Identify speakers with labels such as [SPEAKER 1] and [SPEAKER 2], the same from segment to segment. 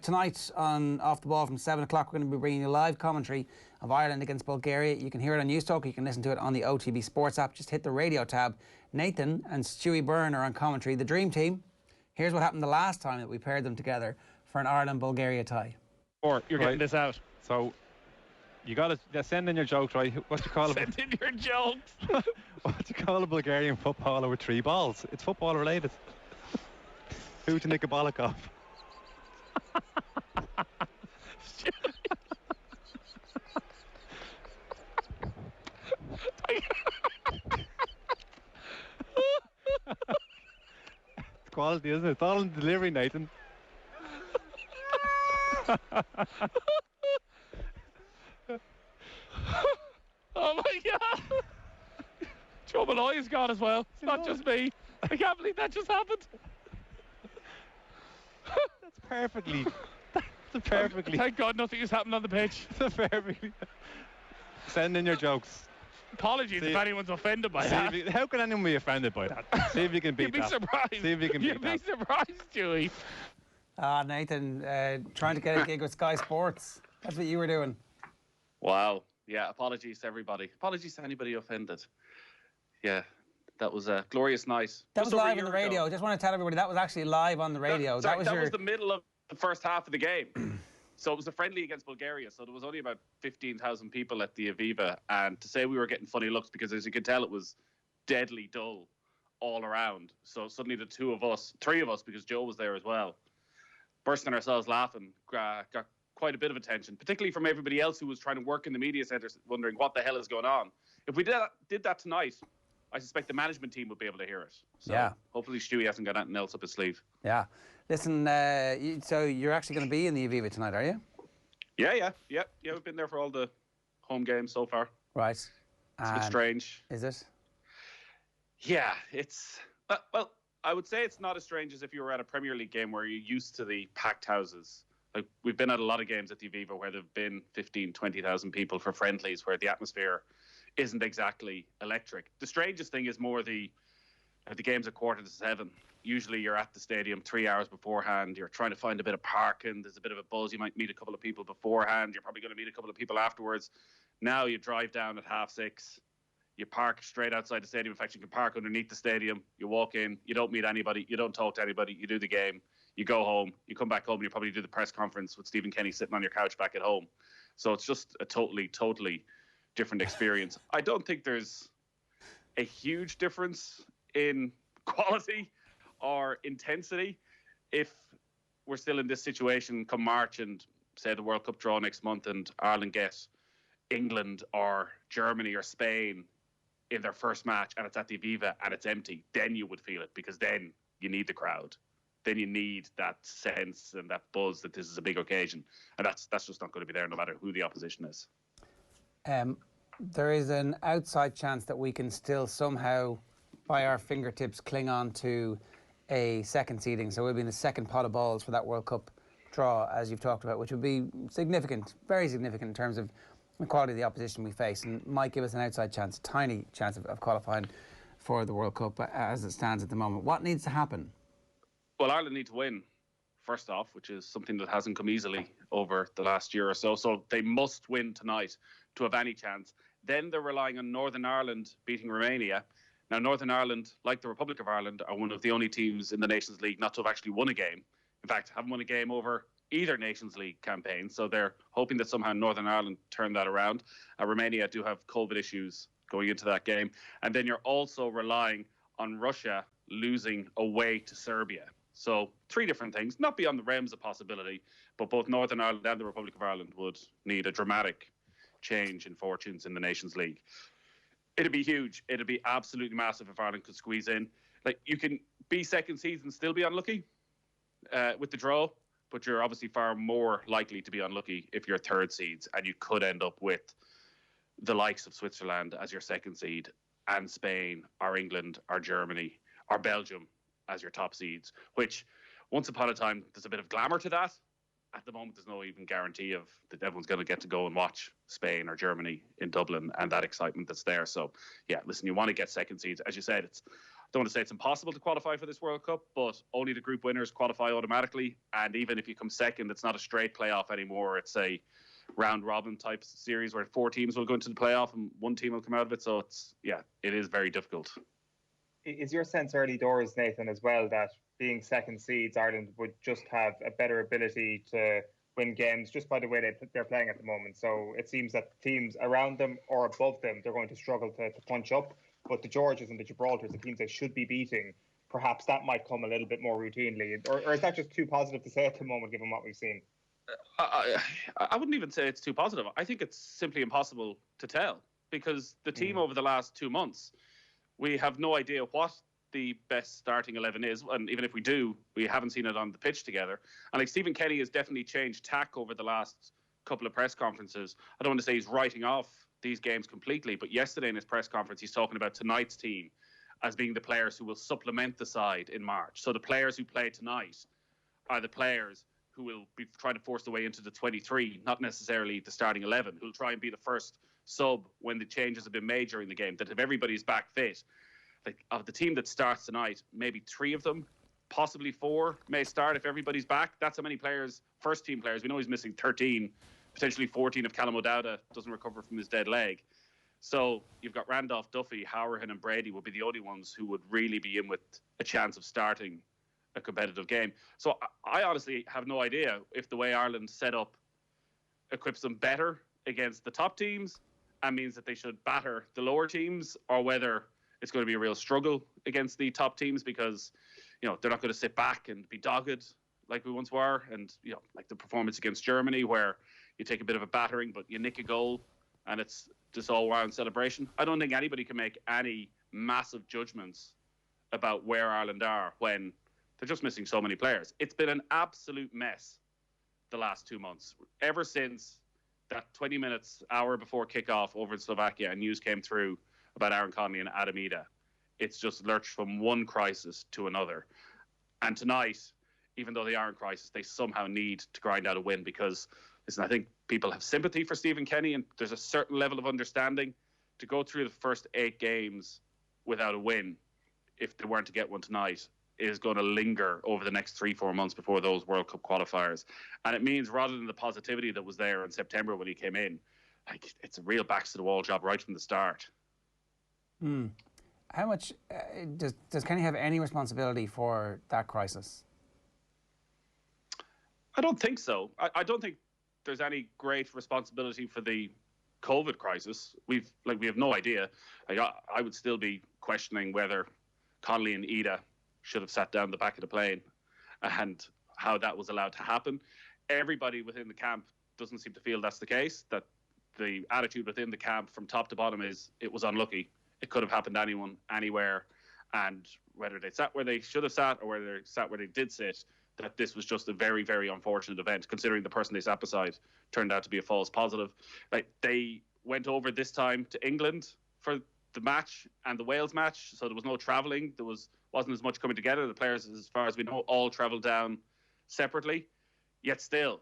[SPEAKER 1] Tonight on Off the Ball from 7 o'clock, we're going to be bringing you live commentary of Ireland against Bulgaria. You can hear it on Newstalk, you can listen to it on the OTB Sports app. Just hit the radio tab. Nathan and Stewie Byrne are on commentary. The Dream Team. Here's what happened the last time that we paired them together for an Ireland-Bulgaria tie.
[SPEAKER 2] Or you're getting this out.
[SPEAKER 3] So you got to send in your jokes, right? What you call it?
[SPEAKER 2] Send in your jokes.
[SPEAKER 3] What do you call a Bulgarian footballer with 3 balls? It's football related. Who to nick a bollock off? It's quality, isn't it? It's all in delivery, Nathan.
[SPEAKER 2] Oh my God! Joe Malloy is gone as well. It's not just me. I can't believe that just happened.
[SPEAKER 3] That's perfectly. That's perfectly.
[SPEAKER 2] Thank God nothing has happened on the pitch.
[SPEAKER 3] That's perfectly. Send in your jokes.
[SPEAKER 2] Apologies if anyone's offended by that.
[SPEAKER 3] How can anyone be offended by that? See if you can beat that.
[SPEAKER 2] You'd be surprised.
[SPEAKER 3] See if you can beat that.
[SPEAKER 2] You'd be surprised, Stewie.
[SPEAKER 1] Nathan, trying to get a gig with Sky Sports. That's what you were doing.
[SPEAKER 4] Wow. Yeah, apologies to everybody. Apologies to anybody offended. Yeah, that was a glorious night.
[SPEAKER 1] That was live on the radio. Just want to tell everybody that was actually live on the radio.
[SPEAKER 4] That was the middle of the first half of the game. So it was a friendly against Bulgaria. So there was only about 15,000 people at the Aviva. And to say we were getting funny looks, because as you could tell, it was deadly dull all around. So suddenly the three of us, because Joe was there as well, bursting ourselves laughing, got quite a bit of attention, particularly from everybody else who was trying to work in the media centres, wondering what the hell is going on. If we did that tonight, I suspect the management team would be able to hear it. So
[SPEAKER 1] yeah.
[SPEAKER 4] Hopefully Stewie hasn't got anything else up his sleeve.
[SPEAKER 1] Yeah. Listen, so you're actually going to be in the Aviva tonight, are you? Yeah.
[SPEAKER 4] We've been there for all the home games so far.
[SPEAKER 1] Right.
[SPEAKER 4] It's a bit strange.
[SPEAKER 1] Is it?
[SPEAKER 4] Yeah, it's... well, I would say it's not as strange as if you were at a Premier League game where you're used to the packed houses. Like, we've been at a lot of games at the Aviva where there've been 15, 20,000 people for friendlies, where the atmosphere isn't exactly electric. The strangest thing is more the game's at 6:45. Usually you're at the stadium 3 hours beforehand. You're trying to find a bit of parking. There's a bit of a buzz. You might meet a couple of people beforehand. You're probably going to meet a couple of people afterwards. Now you drive down at 6:30. You park straight outside the stadium. In fact, you can park underneath the stadium. You walk in. You don't meet anybody. You don't talk to anybody. You do the game. You go home. You come back home. And you probably do the press conference with Stephen Kenny sitting on your couch back at home. So it's just a totally different experience. I don't think there's a huge difference in quality or intensity if we're still in this situation come March and say the World Cup draw next month and Ireland get England or Germany or Spain in their first match and it's at the Aviva and it's empty. Then you would feel it, because then you need the crowd. Then you need that sense and that buzz that this is a big occasion. And that's just not going to be there no matter who the opposition is.
[SPEAKER 1] There is an outside chance that we can still somehow, by our fingertips, cling on to a second seeding. So we'll be in the second pot of balls for that World Cup draw, as you've talked about, which would be significant, very significant in terms of the quality of the opposition we face, and might give us an outside chance, a tiny chance of qualifying for the World Cup as it stands at the moment. What needs to happen?
[SPEAKER 4] Well, Ireland need to win, first off, which is something that hasn't come easily over the last year or so. So they must win tonight to have any chance. Then they're relying on Northern Ireland beating Romania. Now, Northern Ireland, like the Republic of Ireland, are one of the only teams in the Nations League not to have actually won a game. In fact, haven't won a game over either Nations League campaign. So they're hoping that somehow Northern Ireland turn that around. Romania do have COVID issues going into that game. And then you're also relying on Russia losing away to Serbia. So 3 different things, not beyond the realms of possibility, but both Northern Ireland and the Republic of Ireland would need a dramatic change in fortunes in the Nations League. It'd be huge. It'd be absolutely massive if Ireland could squeeze in. Like, you can be second seeds and still be unlucky with the draw, but you're obviously far more likely to be unlucky if you're third seeds, and you could end up with the likes of Switzerland as your second seed, and Spain or England or Germany or Belgium as your top seeds, which once upon a time there's a bit of glamour to that. At the moment, there's no even guarantee of that everyone's going to get to go and watch Spain or Germany in Dublin and that excitement that's there. So, yeah, listen, you want to get second seeds. As you said, it's don't want to say it's impossible to qualify for this World Cup, but only the group winners qualify automatically. And even if you come second, it's not a straight playoff anymore. It's a round robin type series where 4 teams will go into the playoff and 1 team will come out of it. So it is very difficult.
[SPEAKER 5] Is your sense early doors, Nathan, as well, that being second seeds, Ireland would just have a better ability to win games just by the way they're playing at the moment? So it seems that teams around them or above them, they're going to struggle to punch up. But the Georges and the Gibraltars, the teams they should be beating, perhaps that might come a little bit more routinely. Or is that just too positive to say at the moment, given what we've seen?
[SPEAKER 4] I wouldn't even say it's too positive. I think it's simply impossible to tell, because the team over the last 2 months, we have no idea what the best starting 11 is, and even if we do, we haven't seen it on the pitch together. And like Stephen Kenny has definitely changed tack over the last couple of press conferences. I don't want to say he's writing off these games completely, but yesterday in his press conference he's talking about tonight's team as being the players who will supplement the side in March. So the players who play tonight are the players who will be trying to force their way into the 23, not necessarily the starting 11, who'll try and be the first sub when the changes have been made during the game. That if everybody's back fit, like of the team that starts tonight, maybe 3 of them, possibly 4 may start if everybody's back. That's how many players, first team players. We know he's missing 13, potentially 14 if Callum O'Dowda doesn't recover from his dead leg. So you've got Randolph, Duffy, Howerton and Brady would be the only ones who would really be in with a chance of starting a competitive game. So I honestly have no idea if the way Ireland set up equips them better against the top teams and means that they should batter the lower teams, or whether it's going to be a real struggle against the top teams, because they're not going to sit back and be dogged like we once were, and like the performance against Germany where you take a bit of a battering but you nick a goal and it's just all round celebration. I don't think anybody can make any massive judgments about where Ireland are when they're just missing so many players. It's been an absolute mess the last 2 months. Ever since that 20 minutes, hour before kickoff over in Slovakia, and news came through about Aaron Connolly and Adam Ida, it's just lurched from one crisis to another. And tonight, even though they are in crisis, they somehow need to grind out a win, because, listen, I think people have sympathy for Stephen Kenny, and there's a certain level of understanding. To go through the first 8 games without a win, if they weren't to get one tonight, is going to linger over the next 3-4 months before those World Cup qualifiers. And it means, rather than the positivity that was there in September when he came in, like, it's a real backs to the wall job right from the start.
[SPEAKER 1] How much does Kenny have any responsibility for that crisis?
[SPEAKER 4] I don't think so. I don't think there's any great responsibility for the COVID crisis. We have no idea. I would still be questioning whether Connolly and Ida should have sat down the back of the plane and how that was allowed to happen. Everybody within the camp doesn't seem to feel that's the case, that the attitude within the camp from top to bottom is it was unlucky. It could have happened to anyone, anywhere. And whether they sat where they should have sat or whether they sat where they did sit, that this was just a very, very unfortunate event, considering the person they sat beside turned out to be a false positive. Like, they went over this time to England for the match and the Wales match, so there was no travelling. There wasn't as much coming together. The players, as far as we know, all travelled down separately. Yet still,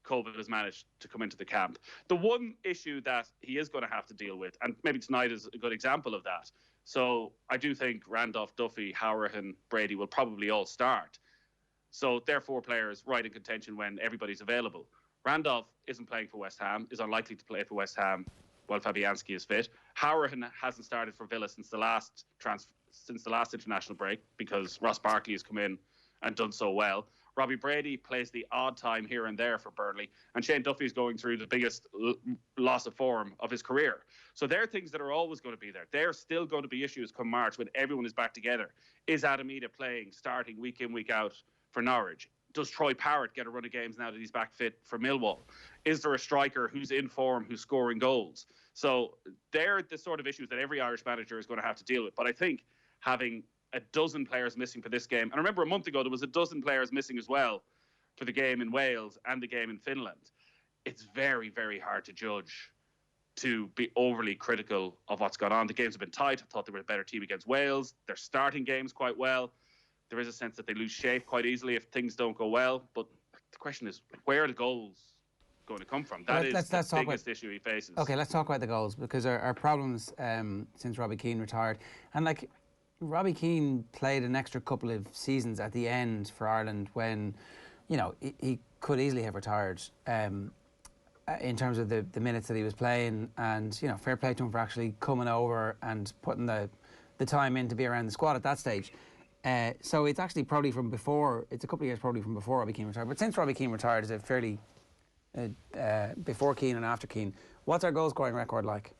[SPEAKER 4] COVID has managed to come into the camp. The one issue that he is going to have to deal with, and maybe tonight is a good example of that. So I do think Randolph, Duffy, Howerton, Brady will probably all start. So they're 4 players right in contention when everybody's available. Randolph isn't playing for West Ham, is unlikely to play for West Ham while Fabianski is fit. Howerton hasn't started for Villa since the last international break, because Ross Barkley has come in and done so well. Robbie Brady plays the odd time here and there for Burnley, and Shane Duffy's going through the biggest loss of form of his career. So there are things that are always going to be there. There are still going to be issues come March when everyone is back together. Is Adam Ida playing, starting week in, week out for Norwich? Does Troy Parrott get a run of games now that he's back fit for Millwall? Is there a striker who's in form, who's scoring goals? So they're the sort of issues that every Irish manager is going to have to deal with. But I think having a dozen players missing for this game, and I remember a month ago there was a dozen players missing as well for the game in Wales and the game in Finland. It's very, very hard to judge, to be overly critical of what's gone on. The games have been tight. I thought they were a better team against Wales. They're starting games quite well. There is a sense that they lose shape quite easily if things don't go well. But the question is, where are the goals going to come from? That is the biggest issue he faces.
[SPEAKER 1] Okay, let's talk about the goals, because our problems since Robbie Keane retired, and like, Robbie Keane played an extra couple of seasons at the end for Ireland when, you know, he could easily have retired in terms of the minutes that he was playing, and, you know, fair play to him for actually coming over and putting the time in to be around the squad at that stage. So it's actually probably from before, it's a couple of years probably from before Robbie Keane retired. But since Robbie Keane retired, is it fairly before Keane and after Keane? What's our goal scoring record like?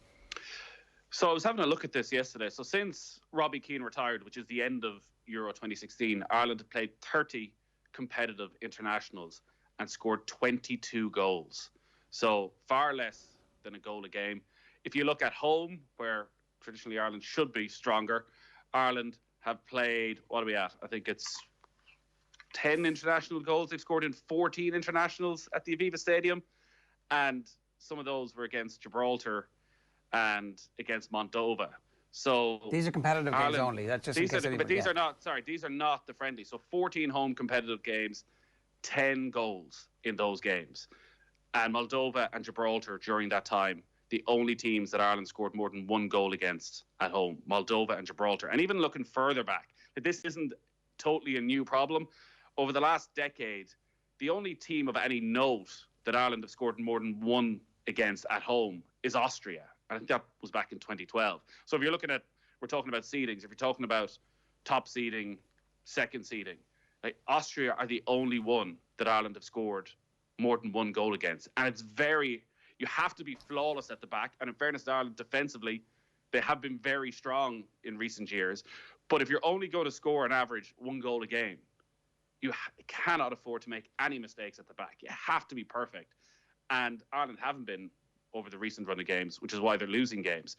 [SPEAKER 4] So I was having a look at this yesterday. So since Robbie Keane retired, which is the end of Euro 2016, Ireland have played 30 competitive internationals and scored 22 goals. So far less than a goal a game. If you look at home, where traditionally Ireland should be stronger, Ireland have played, what are we at? I think it's 10 international goals. They've scored in 14 internationals at the Aviva Stadium. And some of those were against Gibraltar and against Moldova. So
[SPEAKER 1] these are competitive
[SPEAKER 4] Ireland,
[SPEAKER 1] games only. That's just
[SPEAKER 4] these are not the friendly. So 14 home competitive games, 10 goals in those games. And Moldova and Gibraltar during that time, the only teams that Ireland scored more than one goal against at home, Moldova and Gibraltar. And even looking further back, this isn't totally a new problem. Over the last decade, the only team of any note that Ireland have scored more than one against at home is Austria. I think that was back in 2012. So if you're looking at, we're talking about seedings, if you're talking about top seeding, second seeding, like Austria are the only one that Ireland have scored more than one goal against. And it's you have to be flawless at the back. And in fairness to Ireland, defensively, they have been very strong in recent years. But if you're only going to score on average one goal a game, you cannot afford to make any mistakes at the back. You have to be perfect. And Ireland haven't been over the recent run of games, which is why they're losing games.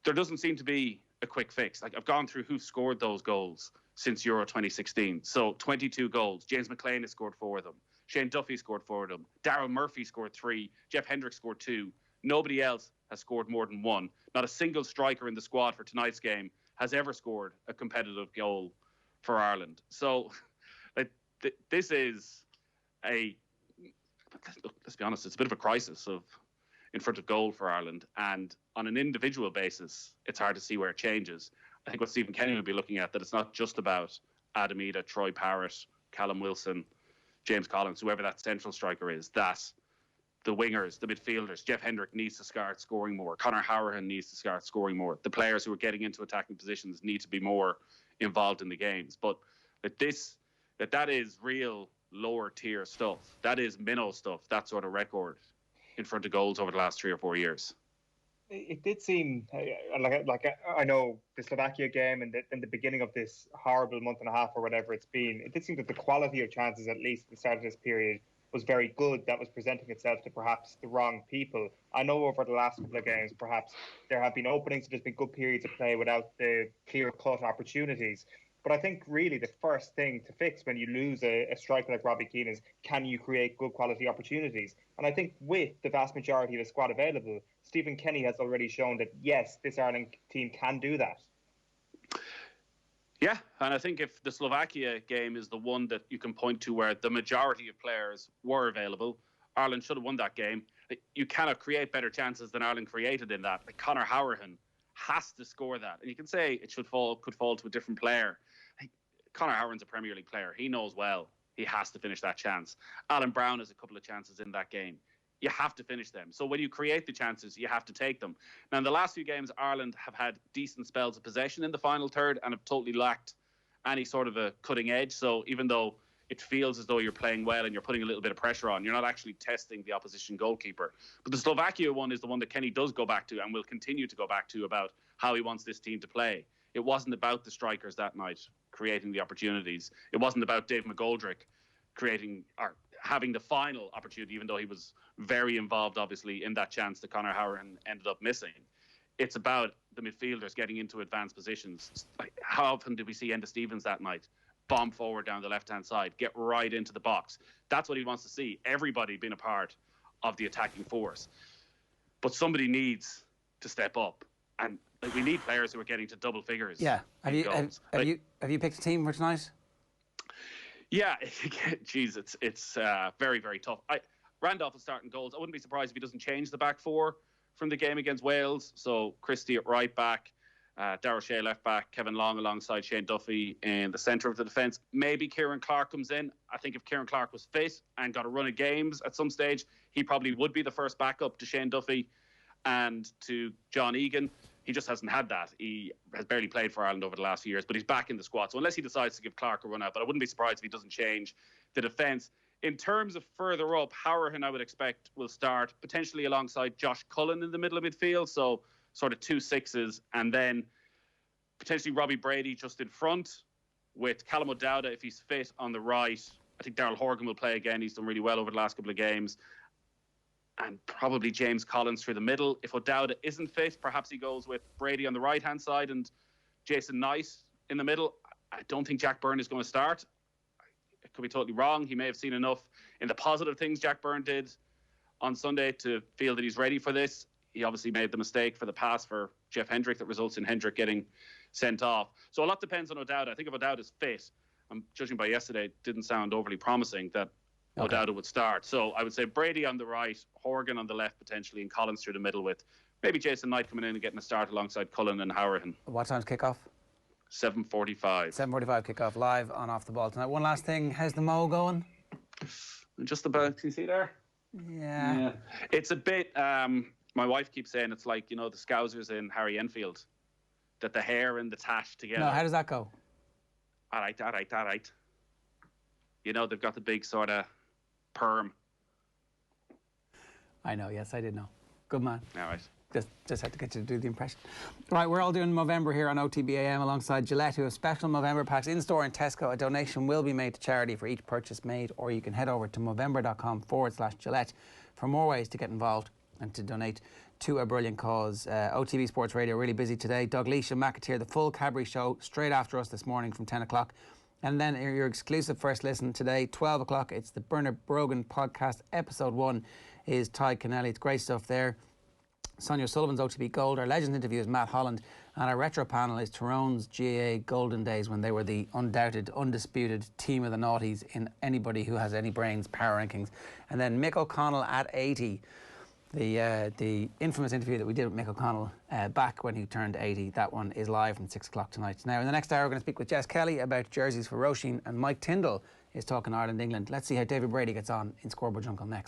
[SPEAKER 4] There doesn't seem to be a quick fix. Like, I've gone through who scored those goals since Euro 2016. So 22 goals. James McLean has scored 4 of them. Shane Duffy scored 4 of them. Darryl Murphy scored 3. Jeff Hendrick scored 2. Nobody else has scored more than 1. Not a single striker in the squad for tonight's game has ever scored a competitive goal for Ireland. So this is let's be honest, it's a bit of a crisis in front of goal for Ireland. And on an individual basis, it's hard to see where it changes. I think what Stephen Kenny would be looking at, that it's not just about Adam Ida, Troy Parrott, Callum Wilson, James Collins, whoever that central striker is, that the wingers, the midfielders, Jeff Hendrick needs to start scoring more. Conor Hourhan needs to start scoring more. The players who are getting into attacking positions need to be more involved in the games. But that is real lower tier stuff. That is minnow stuff, that sort of record in front of goals over the last 3 or 4 years.
[SPEAKER 5] It did seem like I know the Slovakia game and in the beginning of this horrible month and a half or whatever it's been, it did seem that the quality of chances, at least at the start of this period, was very good. That was presenting itself to perhaps the wrong people. I know over the last couple of games, perhaps there have been openings, there's been good periods of play without the clear-cut opportunities. But I think really the first thing to fix when you lose a striker like Robbie Keane is, can you create good quality opportunities? And I think with the vast majority of the squad available, Stephen Kenny has already shown that, yes, this Ireland team can do that.
[SPEAKER 4] Yeah, and I think if the Slovakia game is the one that you can point to where the majority of players were available, Ireland should have won that game. You cannot create better chances than Ireland created in that. Like, Conor Hourhan has to score that. And you can say it could fall to a different player. Conor Hourhan's a Premier League player. He knows well he has to finish that chance. Alan Brown has a couple of chances in that game. You have to finish them. So when you create the chances, you have to take them. Now, in the last few games, Ireland have had decent spells of possession in the final third and have totally lacked any sort of a cutting edge. So even though it feels as though you're playing well and you're putting a little bit of pressure on, you're not actually testing the opposition goalkeeper. But the Slovakia one is the one that Kenny does go back to and will continue to go back to about how he wants this team to play. It wasn't about the strikers that night creating the opportunities. It wasn't about Dave McGoldrick creating or having the final opportunity, even though he was very involved, obviously, in that chance that Conor Hourhan ended up missing. It's about the midfielders getting into advanced positions. Like, how often did we see Enda Stevens that night bomb forward down the left-hand side, get right into the box? That's what he wants to see. Everybody being a part of the attacking force. But somebody needs to step up. And we need players who are getting to double figures.
[SPEAKER 1] Yeah. Have you picked a team for tonight?
[SPEAKER 4] Yeah, geez, it's very, very tough. Randolph is starting goals. I wouldn't be surprised if he doesn't change the back four from the game against Wales. So Christie at right back, Darryl Shea left back, Kevin Long alongside Shane Duffy in the centre of the defence. Maybe Kieran Clark comes in. I think if Kieran Clark was fit and got a run of games at some stage, he probably would be the first backup to Shane Duffy and to John Egan. He just hasn't had that. He has barely played for Ireland over the last few years, but he's back in the squad. So unless he decides to give Clark a run out, but I wouldn't be surprised if he doesn't change the defence. In terms of further up, Howerton, I would expect, will start potentially alongside Josh Cullen in the middle of midfield. So sort of 2 6s, and then potentially Robbie Brady just in front with Callum O'Dowda if he's fit on the right. I think Daryl Horgan will play again. He's done really well over the last couple of games. And probably James Collins through the middle. If O'Dowda isn't fit, perhaps he goes with Brady on the right-hand side and Jason Knight in the middle. I don't think Jack Byrne is going to start. I could be totally wrong. He may have seen enough in the positive things Jack Byrne did on Sunday to feel that he's ready for this. He obviously made the mistake for the pass for Jeff Hendrick that results in Hendrick getting sent off. So a lot depends on O'Dowda. I think if O'Dowda's fit, I'm judging by yesterday, it didn't sound overly promising that O'Dowda would start. So I would say Brady on the right, Horgan on the left potentially, and Collins through the middle with maybe Jason Knight coming in and getting a start alongside Cullen and Howerton.
[SPEAKER 1] What time's kick-off?
[SPEAKER 4] 7:45.
[SPEAKER 1] 7:45 kick-off, live on Off the Ball tonight. One last thing, how's the Mo going?
[SPEAKER 4] Just about, can you see there?
[SPEAKER 1] Yeah.
[SPEAKER 4] It's a bit... my wife keeps saying it's like, the Scousers in Harry Enfield, that the hair and the tash together.
[SPEAKER 1] No, how does that go?
[SPEAKER 4] All right. They've got the big sort of perm.
[SPEAKER 1] I know, yes, I did know. Good man.
[SPEAKER 4] All right.
[SPEAKER 1] Just had to get you to do the impression. Right, we're all doing Movember here on OTB AM alongside Gillette, who have special Movember packs in store in Tesco. A donation will be made to charity for each purchase made, or you can head over to movember.com/Gillette for more ways to get involved and to donate to a brilliant cause. OTB Sports Radio really busy today. Doug Leash and McAteer, the full Cadbury show straight after us this morning from 10 o'clock. And then your exclusive first listen today, 12 o'clock, it's the Bernard Brogan podcast. Episode 1 is Ty Kennelly. It's great stuff there. Sonia Sullivan's OTB Gold. Our Legends interview is Matt Holland. And our retro panel is Tyrone's GAA Golden Days, when they were the undoubted, undisputed team of the noughties in anybody who has any brains power rankings. And then Mick O'Connell at 80. The infamous interview that we did with Mick O'Connell back when he turned 80, that one is live from 6 o'clock tonight. Now, in the next hour, we're going to speak with Jess Kelly about jerseys for Roisin, and Mike Tyndall is talking Ireland-England. Let's see how David Brady gets on in Scoreboard Jungle next.